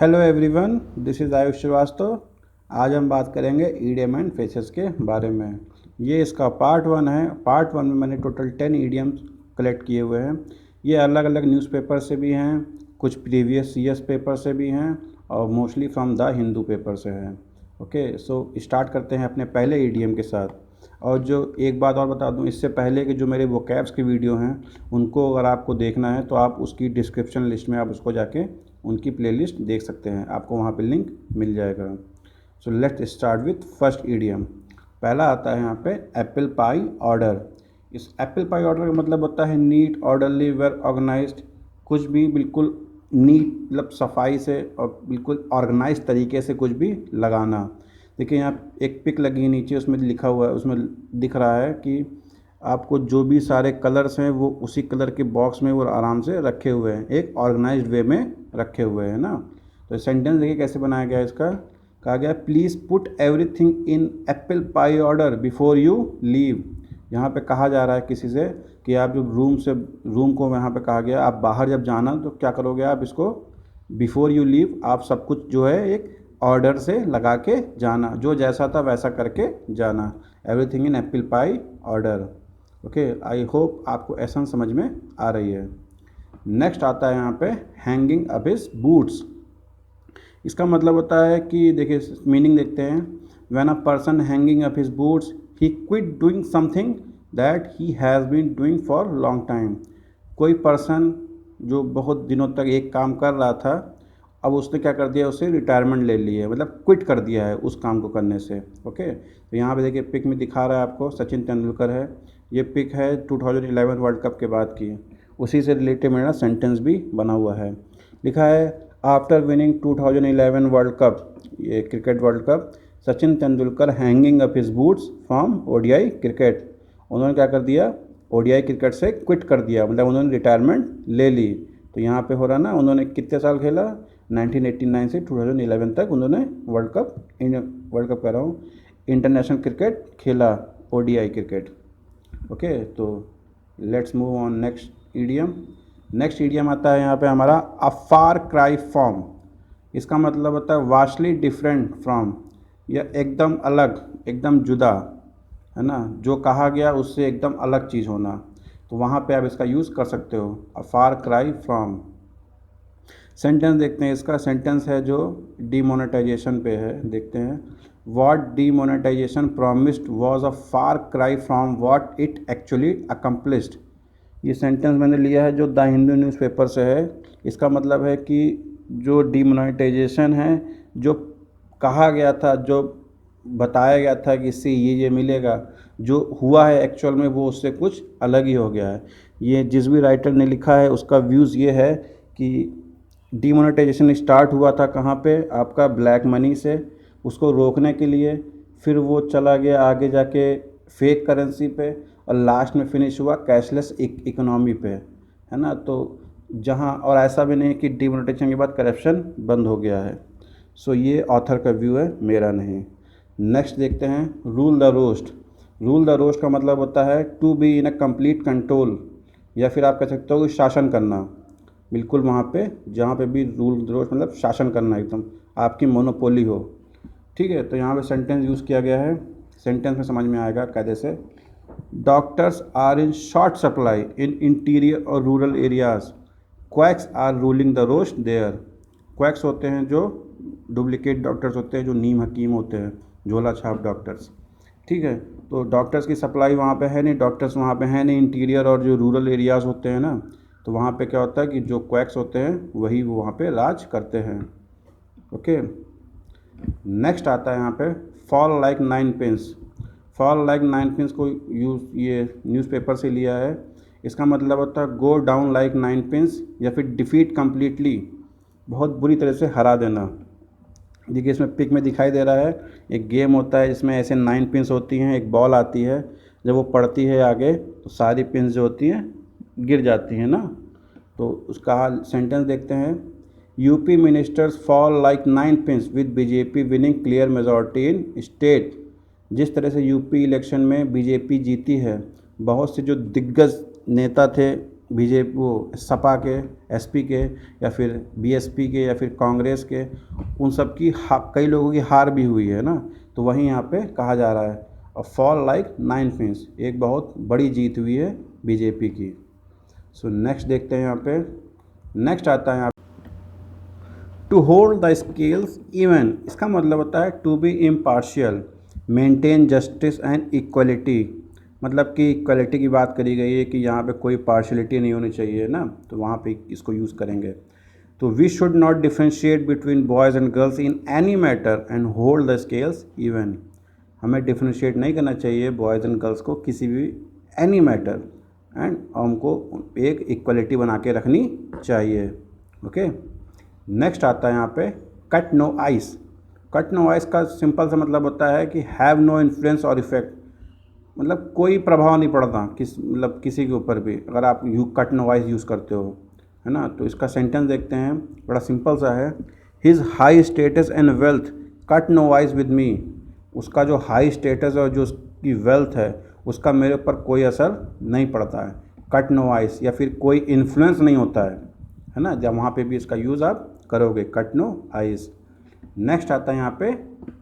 Hello everyone, this is Ayush Shrivastava. आज हम बात करेंगे ईडियम एंड फ्रेजेस के बारे में। ये इसका पार्ट 1 है। पार्ट 1 में मैंने टोटल 10 ईडियम्स कलेक्ट किए हुए हैं। ये अलग अलग न्यूज़पेपर से भी हैं, कुछ प्रीवियस ईयर्स पेपर से भी हैं और mostly from the Hindu paper से हैं। ओके, सो स्टार्ट करते हैं अपने पहले ईडियम के साथ। और जो एक बात और बता दूं, इससे पहले के जो मेरे वोकैब्स की वीडियो हैं उनको अगर आपको देखना है तो आप उसकी डिस्क्रिप्शन लिस्ट में आप उसको जाके उनकी प्लेलिस्ट देख सकते हैं, आपको वहाँ पे लिंक मिल जाएगा। So let's start with first idiom. पहला आता है यहाँ पे एप्पल पाई ऑर्डर। इस एप्पल पाई ऑर्डर का मतलब होता है नीट, ऑर्डरली, वेल ऑर्गेनाइज्ड। कुछ भी बिल्कुल नीट मतलब सफाई से और बिल्कुल ऑर्गेनाइज तरीके से कुछ भी लगाना। देखिए यहाँ एक पिक लगी है नीचे, उसमें लिखा हुआ है, उसमें दिख रहा है कि आपको जो भी सारे कलर्स हैं वो उसी कलर के बॉक्स में वो आराम से रखे हुए हैं, एक ऑर्गेनाइज्ड वे में रखे हुए हैं ना। तो सेंटेंस देखिए कैसे बनाया गया है इसका। कहा गया please put everything in apple pie order before you leave. यहाँ पे कहा जा रहा है किसी से कि आप जब रूम को यहाँ पे कहा गया आप बाहर जब जाना तो क्या करोगे, आप इसको बिफोर यू लीव आप सब कुछ जो है एक ऑर्डर से लगा के जाना, जो जैसा था वैसा करके जाना। Everything in apple pie order. Okay, I hope आपको एसेंस समझ में आ रही है। नेक्स्ट आता है यहाँ पे हैंगिंग अप हिज बूट्स। इसका मतलब होता है कि देखिए मीनिंग देखते हैं। When a person hanging up his boots he quit doing something that he has been doing for long time. कोई पर्सन जो बहुत दिनों तक एक काम कर रहा था, अब उसने क्या कर दिया, उसे रिटायरमेंट ले ली है, मतलब क्विट कर दिया है उस काम को करने से। ओके, तो यहाँ पे देखिए पिक में दिखा रहा है आपको सचिन तेंदुलकर है। ये पिक है 2011 वर्ल्ड कप के बाद की। उसी से रिलेटेड मेरा सेंटेंस भी बना हुआ है। लिखा है आफ्टर विनिंग 2011 वर्ल्ड कप, ये cricket world cup, Sachin Tendulkar hanging up his boots from ODI cricket. उन्होंने क्या कर दिया, ओडीआई क्रिकेट से क्विट कर दिया, मतलब उन्होंने रिटायरमेंट ले ली। तो यहाँ पे हो रहा ना, उन्होंने कितने साल खेला, 1989 से 2011 तक उन्होंने वर्ल्ड कप कह रहा हूँ, इंटरनेशनल क्रिकेट खेला, ओडीआई क्रिकेट। ओके, तो let's move on next idiom. Next idiom आता है यहाँ पे हमारा अ फार क्राई फ्रॉम। इसका मतलब होता है वास्टली डिफरेंट फ्रॉम, या एकदम अलग, एकदम जुदा, है ना, जो कहा गया उससे एकदम अलग चीज़ होना। तो वहाँ पे आप इसका यूज़ कर सकते हो, अ फार क्राई फ्रॉम। सेंटेंस देखते हैं, इसका सेंटेंस है जो डीमोनेटाइजेशन पे है, देखते हैं। What demonetization promised was a far cry from what it actually accomplished। ये सेंटेंस मैंने लिया है जो द हिंदू न्यूज़पेपर से है। इसका मतलब है कि जो डीमोनेटाइजेशन है, जो कहा गया था, जो बताया गया था कि इससे ये मिलेगा, जो हुआ है एक्चुअल में वो उससे कुछ अलग ही हो गया है। ये जिस भी राइटर ने लिखा है उसका व्यूज़ ये है कि डीमोनेटाइजेशन स्टार्ट हुआ था कहाँ पे, आपका ब्लैक मनी से, उसको रोकने के लिए, फिर वो चला गया आगे जाके फेक करेंसी पे, और लास्ट में फिनिश हुआ कैशलेस इकोनॉमी पे, है ना। तो जहाँ, और ऐसा भी नहीं कि डीमोनेटाइजेशन के बाद करप्शन बंद हो गया है। सो ये ऑथर का व्यू है, मेरा नहीं। नेक्स्ट देखते हैं rule the roost. Rule the roost का मतलब होता है to be in a complete control, या फिर आप कह सकते हो कि शासन करना, बिल्कुल वहाँ पे जहाँ पे भी रूल द रोस्ट मतलब शासन करना, एकदम आपकी मोनोपोली हो। ठीक है, तो यहाँ पे सेंटेंस यूज़ किया गया है। सेंटेंस में समझ में आएगा कैसे से। Doctors are in short supply in interior और rural areas, quacks are ruling the roost there. Quacks होते हैं जो डुप्लीकेट डॉक्टर्स होते हैं, जो नीम हकीम होते हैं, झोला छाप डॉक्टर्स। ठीक है, तो डॉक्टर्स की सप्लाई वहाँ पे है नहीं, डॉक्टर्स वहाँ पे है नहीं। इंटीरियर और जो रूरल एरियाज़ होते हैं ना, तो वहाँ पे क्या होता है कि जो क्वैक्स होते हैं वही वो वहाँ पे राज करते हैं। ओके, नेक्स्ट आता है यहाँ पे fall like nine pins. Fall like nine pins को ये न्यूज़पेपर से लिया है। इसका मतलब होता है go down like nine pins, या फिर डिफीट कम्प्लीटली, बहुत बुरी तरह से हरा देना। देखिए इसमें पिक में दिखाई दे रहा है, एक गेम होता है जिसमें ऐसे 9 पिंस होती हैं, एक बॉल आती है, जब वो पड़ती है आगे तो सारी पिंस जो होती हैं गिर जाती हैं ना। तो उसका सेंटेंस देखते हैं। UP ministers fall like 9 pins with BJP winning clear majority in state. जिस तरह से यूपी इलेक्शन में बीजेपी जीती है, बहुत से जो दिग्गज नेता थे बीजेपी वो सपा के, एसपी के, या फिर बीएसपी के, या फिर कांग्रेस के, उन सब की कई लोगों की हार भी हुई है ना, तो वहीं यहाँ पे कहा जा रहा है और फॉल लाइक 9 पिन्स, एक बहुत बड़ी जीत हुई है बीजेपी की। सो नेक्स्ट देखते हैं यहाँ पे। नेक्स्ट आता है यहाँ to hold the scales even, इसका मतलब होता है to be impartial, maintain justice and equality, मतलब कि इक्वलिटी की बात करी गई है कि यहाँ पे कोई पार्शलिटी नहीं होनी चाहिए ना, तो वहाँ पे इसको यूज़ करेंगे। तो we should not differentiate between boys and girls in any matter and hold the scales even, हमें डिफ्रेंशिएट नहीं करना चाहिए बॉयज़ एंड गर्ल्स को किसी भी एनी मैटर, एंड हमको एक इक्वलिटी बना के रखनी चाहिए। ओके, नेक्स्ट आता है यहाँ पे cut no ice. Cut no ice का सिंपल सा मतलब होता है कि हैव नो इन्फ्लुएंस और इफेक्ट, मतलब कोई प्रभाव नहीं पड़ता मतलब किसी के ऊपर भी, अगर आप कट नो आइस यूज़ करते हो, है ना। तो इसका सेंटेंस देखते हैं, बड़ा सिंपल सा है। His high status and wealth cut no ice with me, उसका जो हाई स्टेटस और जो उसकी वेल्थ है उसका मेरे ऊपर कोई असर नहीं पड़ता है। कट नो आइस, या फिर कोई इन्फ्लुएंस नहीं होता है ना, जब वहाँ पे भी इसका यूज़ आप करोगे, कट नो आइस। नेक्स्ट आता है यहाँ पे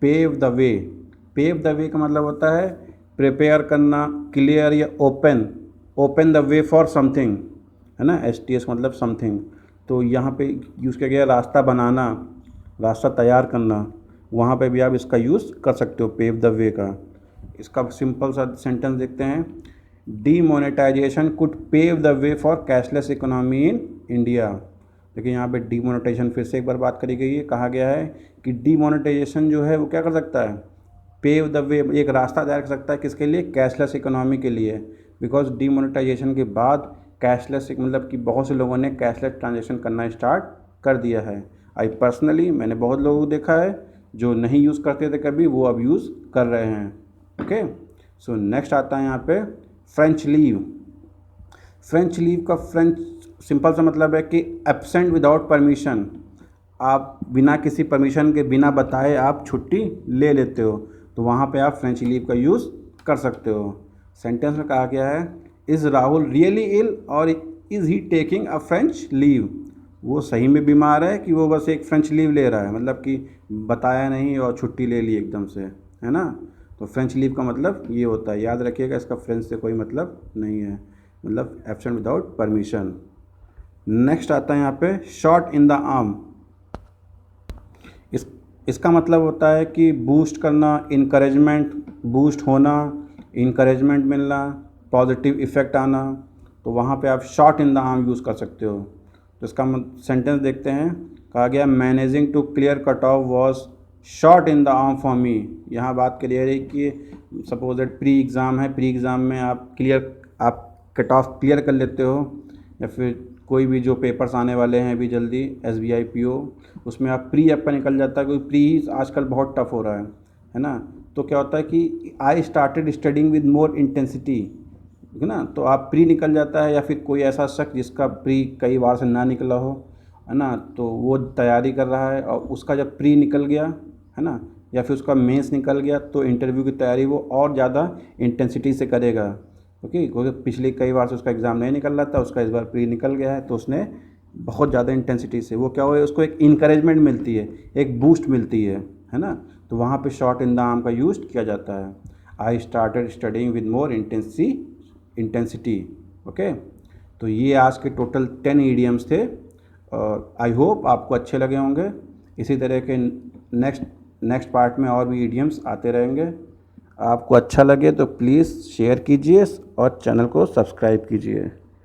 pave the way. Pave the way का मतलब होता है प्रिपेयर करना, क्लियर या open the way for something, है ना। STS मतलब समथिंग, तो यहाँ पे यूज़ किया गया रास्ता बनाना, रास्ता तैयार करना, वहाँ पे भी आप इसका यूज़ कर सकते हो पेव द वे का। इसका सिंपल सा सेंटेंस देखते हैं। Demonetisation could pave the way for cashless economy in India. देखिए यहाँ पे डीमोनेटाइजेशन फिर से एक बार बात करी गई है, कहा गया है कि डीमोनेटाइजेशन जो है वो क्या कर सकता है, पेव द वे, एक रास्ता तैयार कर सकता है किसके लिए, कैशलेस इकोनॉमी के लिए। बिकॉज डीमोनेटाइजेशन के बाद कैशलेस मतलब कि बहुत से लोगों ने कैशलेस ट्रांजेक्शन करना स्टार्ट कर दिया है। आई पर्सनली मैंने बहुत लोगों को देखा है जो नहीं यूज़ करते थे कभी, वो अब यूज़ कर रहे हैं। ओके, सो नेक्स्ट आता है यहाँ पे फ्रेंच लीव। फ्रेंच लीव का फ्रेंच सिंपल सा मतलब है कि एब्सेंट विदाउट परमिशन, आप बिना किसी परमिशन के, बिना बताए आप छुट्टी ले लेते हो, तो वहाँ पे आप फ्रेंच लीव का यूज़ कर सकते हो। सेंटेंस में कहा गया है इज़ राहुल रियली इल और is he taking a French leave, वो सही में बीमार है कि वो बस एक फ्रेंच लीव ले रहा है, मतलब कि बताया नहीं और छुट्टी ले ली एकदम से, है ना। तो फ्रेंच लीव का मतलब ये होता है, याद रखिएगा, इसका फ्रेंच से कोई मतलब नहीं है, मतलब एब्सेंट विदाउट परमिशन। नेक्स्ट आता है यहाँ पे शॉट इन द आर्म। इसका मतलब होता है कि बूस्ट करना, इनकरेजमेंट, बूस्ट होना, इनकरेजमेंट मिलना, पॉजिटिव इफ़ेक्ट आना, तो वहाँ पे आप shot in the arm use कर सकते हो। तो इसका सेंटेंस देखते हैं, कहा गया managing to clear cut off was shot in the arm for me. यहाँ बात क्लियर है कि सपोज दैट प्री एग्ज़ाम है, प्री एग्ज़ाम में आप कट ऑफ क्लियर कर लेते हो, या फिर कोई भी जो पेपर्स आने वाले हैं अभी जल्दी SBI PO, उसमें आप प्री आपका निकल जाता है, क्योंकि प्री आजकल बहुत टफ हो रहा है ना। तो क्या होता है कि I started studying with more intensity, है ना, तो आप प्री निकल जाता है, या फिर कोई ऐसा शख्स जिसका प्री कई बार से ना निकला हो, है ना, तो वो तैयारी कर रहा है और उसका जब प्री निकल गया, है ना, या फिर उसका मेंस निकल गया, तो इंटरव्यू की तैयारी वो और ज़्यादा इंटेंसिटी से करेगा। ओके, क्योंकि पिछले कई बार से उसका एग्ज़ाम नहीं निकल रहा था, उसका इस बार प्री निकल गया है, तो उसने बहुत ज़्यादा इंटेंसिटी से, वो क्या हुआ, उसको एक इनकरेजमेंट मिलती है, एक बूस्ट मिलती है ना, तो वहाँ पे शॉट इन द आर्म का यूज़ किया जाता है। I started studying with more intensity. Okay, तो ये आज के टोटल 10 ईडियम्स थे, और आई होप आपको अच्छे लगे होंगे। इसी तरह के नेक्स्ट पार्ट में और भी ईडियम्स आते रहेंगे। आपको अच्छा लगे तो प्लीज़ शेयर कीजिए और चैनल को सब्सक्राइब कीजिए।